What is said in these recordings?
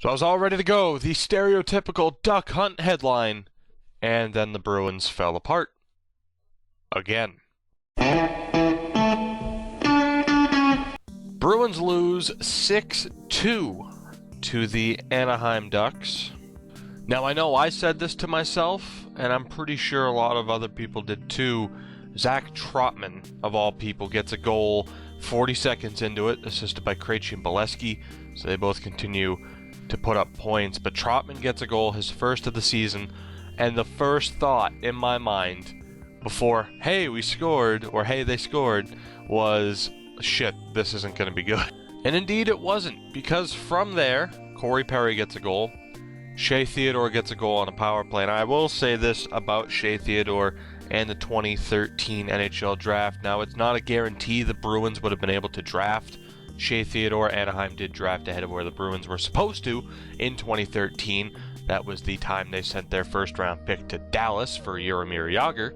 So I was all ready to go, the stereotypical duck hunt headline, and then the Bruins fell apart. Again. Bruins lose 6-2 to the Anaheim Ducks. Now I know I said this to myself, and I'm pretty sure a lot of other people did too. Zach Trotman, of all people, gets a goal 40 seconds into it, assisted by Krejci and Bolesky, so they both continue to put up points. But Trotman gets a goal, his first of the season, and the first thought in my mind before, hey, we scored, or hey, they scored, was, shit, this isn't going to be good. And indeed it wasn't, because from there, Corey Perry gets a goal, Shea Theodore gets a goal on a power play. And I will say this about Shea Theodore and the 2013 NHL draft. Now, it's not a guarantee the Bruins would have been able to draft Shea Theodore. Anaheim did draft ahead of where the Bruins were supposed to in 2013. That was the time they sent their first round pick to Dallas for Jaromir Jagr.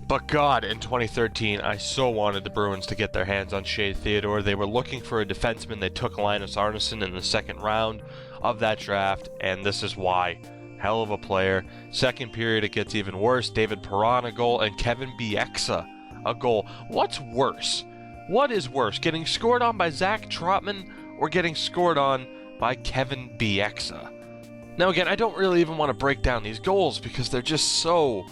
But God, in 2013, I so wanted the Bruins to get their hands on Shea Theodore. They were looking for a defenseman. They took Linus Arneson in the second round of that draft, and this is why. Hell of a player. Second period, it gets even worse. David Perron a goal, and Kevin Bieksa a goal. What's worse? What is worse? Getting scored on by Zach Trotman or getting scored on by Kevin Bieksa? Now again, I don't really even want to break down these goals because they're just so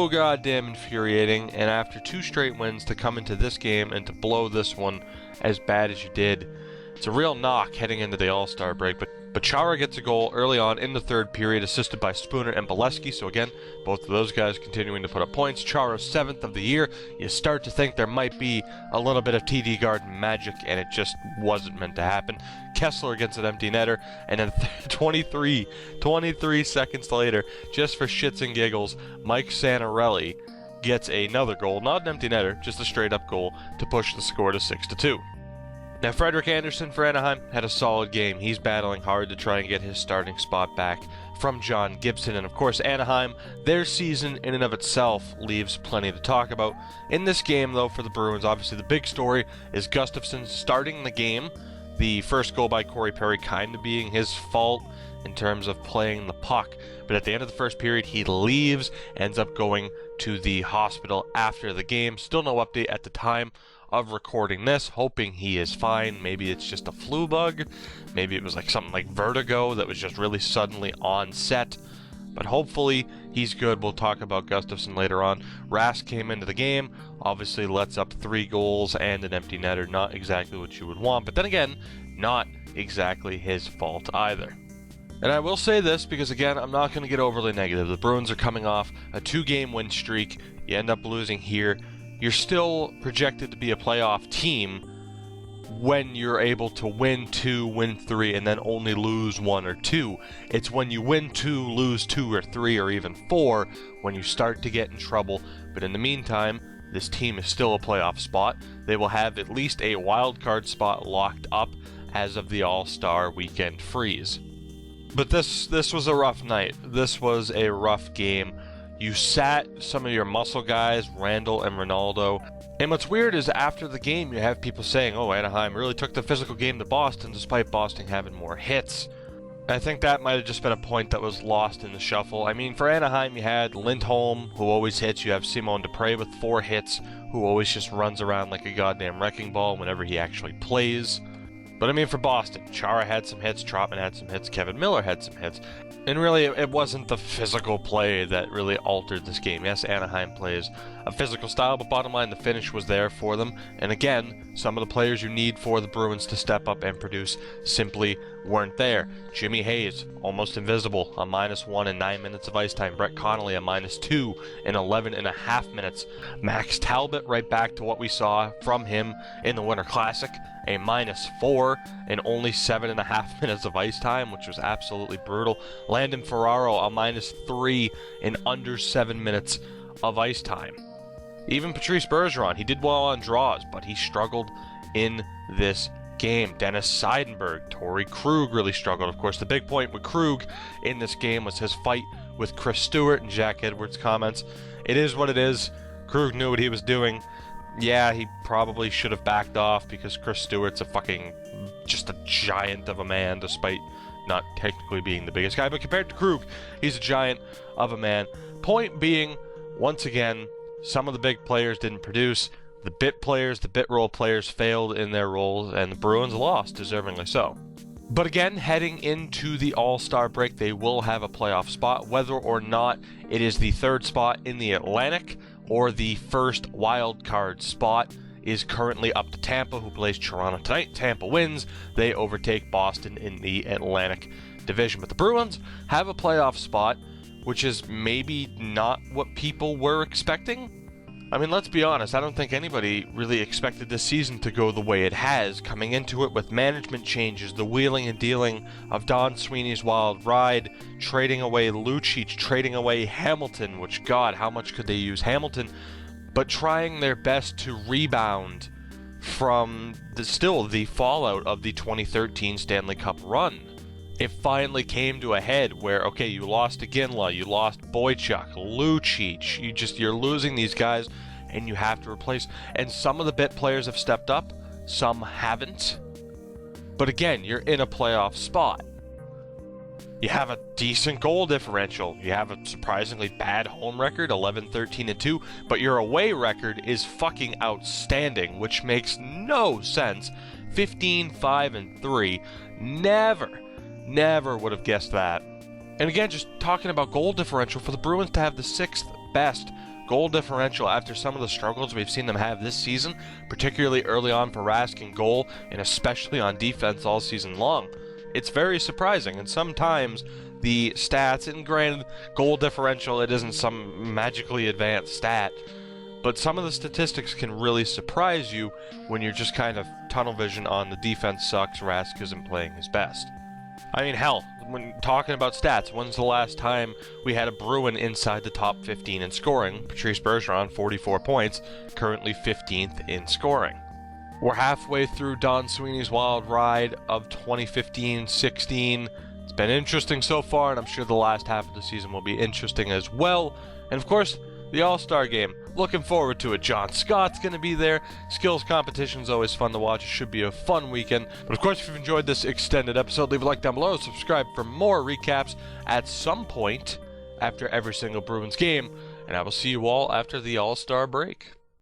goddamn infuriating, and after 2 straight wins to come into this game and to blow this one as bad as you did, it's a real knock heading into the All-Star break. But Chara gets a goal early on in the third period, assisted by Spooner and Bolesky. So again, both of those guys continuing to put up points. Chara's 7th of the year. You start to think there might be a little bit of TD Garden magic, and it just wasn't meant to happen. Kessler gets an empty netter, and then 23 seconds later, just for shits and giggles, Mike Santorelli gets another goal. Not an empty netter, just a straight-up goal to push the score to 6-2. Now, Frederik Andersen for Anaheim had a solid game. He's battling hard to try and get his starting spot back from John Gibson. And of course, Anaheim, their season in and of itself leaves plenty to talk about. In this game, though, for the Bruins, obviously the big story is Gustafsson starting the game. The first goal by Corey Perry kind of being his fault in terms of playing the puck. But at the end of the first period, he leaves, ends up going to the hospital after the game. Still no update at the time of recording this, hoping he is fine. Maybe it's just a flu bug, maybe it was like something like vertigo that was just really suddenly on set, but hopefully he's good. We'll talk about Gustafsson later on. Rask came into the game, obviously lets up 3 goals and an empty netter. Not exactly what you would want, but then again, not exactly his fault either. And I will say this because, again, I'm not going to get overly negative. The Bruins are coming off a 2-game win streak. You end up losing here. You're still projected to be a playoff team when you're able to win 2, win 3, and then only lose 1 or 2. It's when you win 2, lose 2 or 3, or even 4 when you start to get in trouble. But in the meantime, this team is still a playoff spot. They will have at least a wild card spot locked up as of the All-Star weekend freeze. But this was a rough night. This was a rough game. You sat some of your muscle guys, Randall and Ronaldo. And what's weird is after the game, you have people saying, oh, Anaheim really took the physical game to Boston despite Boston having more hits. I think that might have just been a point that was lost in the shuffle. I mean, for Anaheim, you had Lindholm, who always hits. You have Simon Dupre with 4 hits, who always just runs around like a goddamn wrecking ball whenever he actually plays. But I mean, for Boston, Chara had some hits, Trotman had some hits, Kevin Miller had some hits. And really, it wasn't the physical play that really altered this game. Yes, Anaheim plays a physical style, but bottom line, the finish was there for them. And again, some of the players you need for the Bruins to step up and produce simply weren't there. Jimmy Hayes, almost invisible, a -1 in 9 minutes of ice time. Brett Connolly, a -2 in 11.5 minutes. Max Talbot, right back to what we saw from him in the Winter Classic, a -4 in only 7.5 minutes of ice time, which was absolutely brutal. Landon Ferraro, a -3 in under 7 minutes of ice time. Even Patrice Bergeron, he did well on draws, but he struggled in this game. Dennis Seidenberg, Torrey Krug really struggled. Of course, the big point with Krug in this game was his fight with Chris Stewart, and Jack Edwards' comments. It is what it is. Krug knew what he was doing. Yeah, he probably should have backed off because Chris Stewart's just a giant of a man, despite not technically being the biggest guy, but compared to Krug, he's a giant of a man. Point being, once again, some of the big players didn't produce. The bit players, the bit role players failed in their roles, and the Bruins lost, deservingly so. But again, heading into the All-Star break, they will have a playoff spot, whether or not it is the third spot in the Atlantic or the first wild card spot is currently up to Tampa, who plays Toronto tonight. Tampa wins. They overtake Boston in the Atlantic Division. But the Bruins have a playoff spot, which is maybe not what people were expecting. I mean, let's be honest, I don't think anybody really expected this season to go the way it has, coming into it with management changes, the wheeling and dealing of Don Sweeney's wild ride, trading away Lucic, trading away Hamilton, which, God, how much could they use Hamilton, but trying their best to rebound from the fallout of the 2013 Stanley Cup run. It finally came to a head where, okay, you lost Ginla, you lost Boychuk, Lucic, you're losing these guys, and you have to replace. And some of the bit players have stepped up, some haven't. But again, you're in a playoff spot. You have a decent goal differential. You have a surprisingly bad home record, 11-13-2, but your away record is fucking outstanding, which makes no sense. 15-5-3. Never would have guessed that. And again, just talking about goal differential, for the Bruins to have the 6th best goal differential after some of the struggles we've seen them have this season, particularly early on for Rask in goal, and especially on defense all season long, it's very surprising. And sometimes the stats, and granted, goal differential, it isn't some magically advanced stat, but some of the statistics can really surprise you when you're just kind of tunnel vision on the defense sucks, Rask isn't playing his best. I mean, hell, when talking about stats, when's the last time we had a Bruin inside the top 15 in scoring? Patrice Bergeron, 44 points, currently 15th in scoring. We're halfway through Don Sweeney's wild ride of 2015-16. It's been interesting so far, and I'm sure the last half of the season will be interesting as well. And of course, the All-Star game. Looking forward to it. John Scott's going to be there. Skills competition's always fun to watch. It should be a fun weekend. But of course, if you've enjoyed this extended episode, leave a like down below. Subscribe for more recaps at some point after every single Bruins game. And I will see you all after the All-Star break.